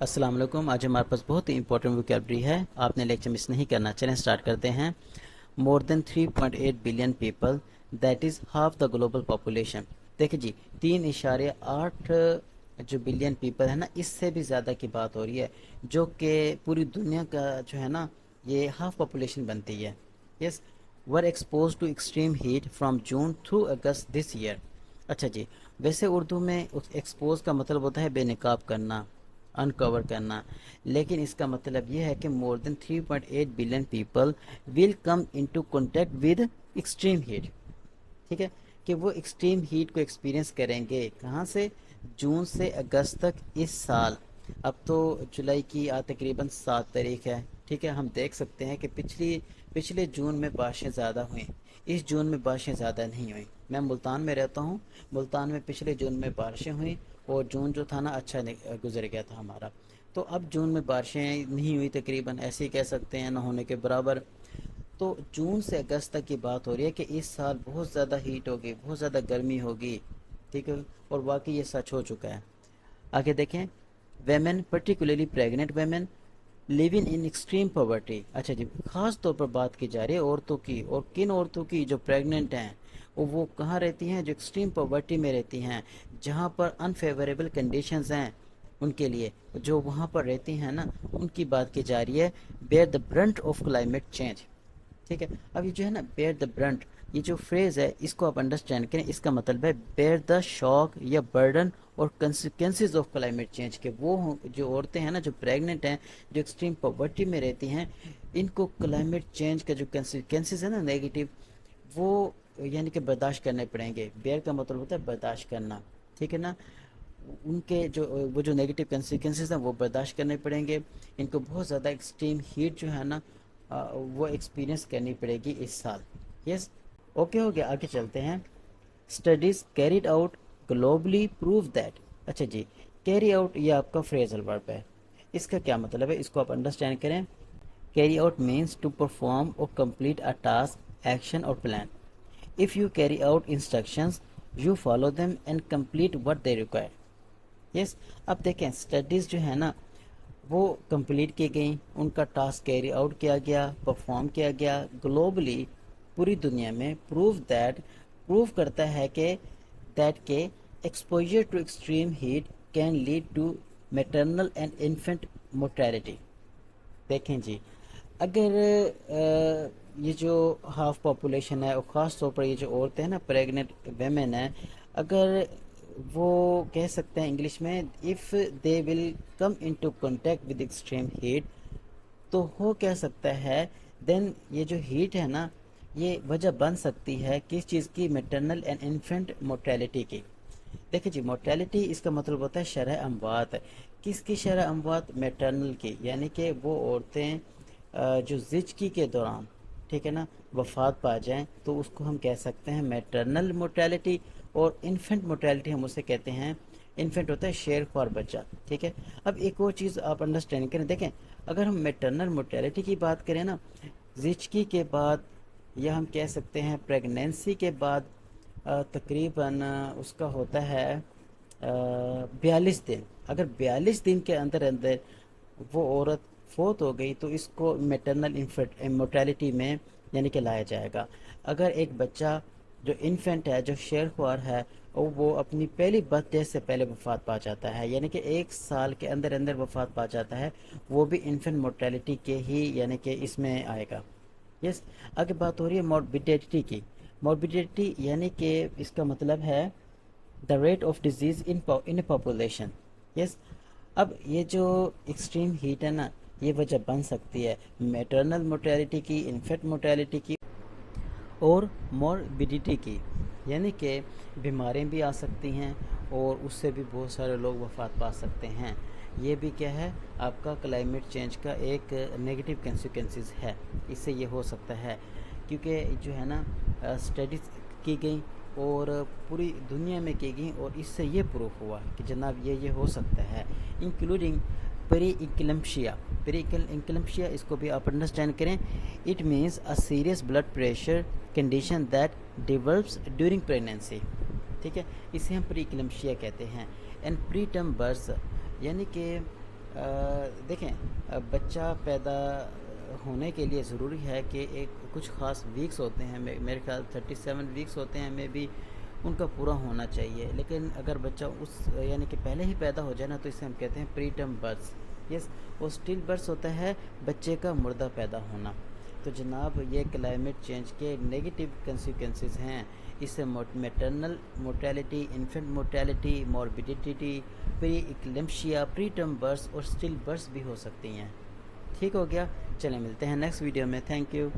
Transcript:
अस्सलाम वालेकुम। आज हमारे पास बहुत ही इंपॉर्टेंट वोकैबलरी है, आपने लेक्चर मिस नहीं करना। चलें स्टार्ट करते हैं। More than 3.8 billion people, that is half the global population. देखिए जी, 3.8 जो बिलियन पीपल है ना, इससे भी ज़्यादा की बात हो रही है, जो कि पूरी दुनिया का जो है ना, ये हाफ पॉपुलेशन बनती है। Yes, were exposed to extreme heat from June through August this year. अच्छा जी, वैसे उर्दू में एक्सपोज का मतलब होता है बेनकाब करना, अनकवर करना, लेकिन इसका मतलब ये है कि more than 3.8 billion people will come into contact with extreme heat. ठीक है, कि वो एक्सट्रीम हीट को एक्सपीरियंस करेंगे कहाँ से, जून से अगस्त तक इस साल। अब तो जुलाई की तकरीबन 7 तारीख है। ठीक है, हम देख सकते हैं कि पिछले जून में बारिशें ज़्यादा हुई, इस जून में बारिशें ज़्यादा नहीं हुई। मैं मुल्तान में रहता हूँ, मुल्तान में पिछले जून में बारिशें हुई और जून जो था ना अच्छा गुजर गया था हमारा। तो अब जून में बारिशें नहीं हुई, तकरीबन ऐसे ही कह सकते हैं, ना होने के बराबर। तो जून से अगस्त तक की बात हो रही है कि इस साल बहुत ज़्यादा हीट होगी, बहुत ज़्यादा गर्मी होगी। ठीक है, और वाकई ये सच हो चुका है। आगे देखें, women particularly pregnant women living in extreme poverty. अच्छा जी, ख़ास तौर पर बात की जा रही है औरतों की, और किन औरतों की, जो प्रेग्नेंट हैं। वो कहाँ रहती हैं, जो एक्सट्रीम पॉवर्टी में रहती हैं, जहाँ पर अनफेवरेबल कंडीशंस हैं उनके लिए, जो वहाँ पर रहती हैं ना, उनकी बात की जा रही है। Bear the brunt of climate change. ठीक है, अब ये जो है ना, बेयर द ब्रंट, ये जो फ्रेज है इसको आप अंडरस्टैंड करें। इसका मतलब है बेयर द शॉक या बर्डन और कंसिक्वेंसेज ऑफ क्लाइमेट चेंज के। जो औरतें हैं ना, जो प्रेग्नेंट हैं, जो एक्सट्रीम पॉवर्टी में रहती हैं, इनको क्लाइमेट चेंज का जो कंसिक्वेंसेज है ना, नेगेटिव, वो यानी कि बर्दाश्त करने पड़ेंगे। बेयर का मतलब होता है बर्दाश्त करना। ठीक है ना, उनके जो वो जो नेगेटिव कंसिक्वेंसेस हैं वो बर्दाश्त करने पड़ेंगे। इनको बहुत ज़्यादा एक्सट्रीम हीट जो है ना, वो एक्सपीरियंस करनी पड़ेगी इस साल। यस, ओके, हो गया। आगे चलते हैं। Studies carried out globally prove that. अच्छा जी, कैरी आउट ये आपका फ्रेजल वर्ब है। इसका क्या मतलब है, इसको आप अंडरस्टैंड करें। Carry out means to perform और कंप्लीट अ टास्क, एक्शन और plan. If you carry out instructions, you follow them and complete what they require. Yes, अब देखें, स्टडीज़ जो है ना, वो कंप्लीट की गई, उनका टास्क कैरी आउट किया गया, परफॉर्म किया गया ग्लोबली, पूरी दुनिया में। प्रूव दैट, प्रूव करता है कि दैट के exposure to extreme heat can lead to maternal and infant mortality. देखें जी, अगर ये जो हाफ पॉपुलेशन है, और ख़ास तौर पर ये जो औरतें हैं ना, प्रेग्नेंट वेमेन है, अगर वो कह सकते हैं इंग्लिश में, if they will come into contact with extreme heat, तो हो कह सकता है, देन ये जो हीट है ना, ये वजह बन सकती है किस चीज़ की, मैटरनल एंड इन्फेंट मोर्टेलिटी की। देखिए जी, मोर्टेलिटी इसका मतलब होता है शरह अमवात। किसकी शरह अमवात, मैटरनल की, यानी कि वो औरतें जो ज़िचकी के दौरान, ठीक है ना, वफ़ात पा जाएं, तो उसको हम कह सकते हैं मैटरनल मोर्टेलिटी। और इन्फेंट मोर्टेलिटी हम उसे कहते हैं, इन्फेंट होता है शेर ख्वार बच्चा। ठीक है, अब एक और चीज़ आप अंडरस्टैंड करें। देखें, अगर हम मैटरनल मोर्टेलिटी की बात करें ना, ज़िचकी के बाद, या हम कह सकते हैं प्रेगनेंसी के बाद, तकरीबन उसका होता है 42 दिन। अगर 42 दिन के अंदर अंदर वो औरत फोत हो गई, तो इसको मैटरनल इमोर्टेलिटी में यानी कि लाया जाएगा। अगर एक बच्चा जो इन्फेंट है, जो शेर ख्वार है, और वो अपनी पहली बर्थडे से पहले वफात पा जाता है, यानी कि 1 साल के अंदर अंदर वफात पा जाता है, वो भी इन्फेंट मोर्टेलिटी के ही यानी कि इसमें आएगा। यस, आगे बात हो रही है मॉर्बिडिटी की। मॉर्बिडिटी यानी कि इसका मतलब है the rate of disease in population. Yes, अब ये जो एक्सट्रीम हीट है ना, ये वजह बन सकती है मैटरनल मोर्टेलिटी की, इन्फेंट मोर्टेलिटी की, और मॉर्बिडिटी की, यानी कि बीमारियाँ भी आ सकती हैं, और उससे भी बहुत सारे लोग वफात पा सकते हैं। ये भी क्या है, आपका क्लाइमेट चेंज का एक नेगेटिव कंसिक्वेंसेस है, इससे ये हो सकता है। क्योंकि जो है ना, स्टडीज़ की गई और पूरी दुनिया में की गई, और इससे ये प्रूफ हुआ कि जनाब ये हो सकता है, इंक्लूडिंग पेरी इक्लम्शिया। पेरी इक्लम्शिया, इसको भी आप अंडरस्टैंड करें। It means a serious blood pressure condition that develops during pregnancy. ठीक है, इसे हम प्री इक्लम्शिया कहते हैं। एंड प्री टर्म बर्थ, यानी कि دیکھیں بچہ پیدا ہونے کے لیے ضروری ہے کہ ایک کچھ خاص ویکس ہوتے ہیں، میرے خیال 37 ویکس ہوتے ہیں، میں بھی ان کا پورا ہونا چاہیے. لیکن اگر بچہ اس یعنی کہ پہلے ہی پیدا ہو جائے نا تو اسے ہم کہتے ہیں پری ٹرم برث. یس، وہ اسٹل برث ہوتا ہے بچے کا مردہ پیدا ہونا. تو جناب یہ کلائمیٹ چینج کے نیگیٹو کنسیکوینسز ہیں. اس سے میٹرنل مورٹیلٹی، انفینٹ مورٹیلٹی، موربیڈیٹی، پری ایکلمپشیا، پری ٹرم برث اور اسٹل برث بھی ہو سکتی ہیں. ٹھیک ہو گیا، چلیں ملتے ہیں نیکسٹ ویڈیو میں. Thank you.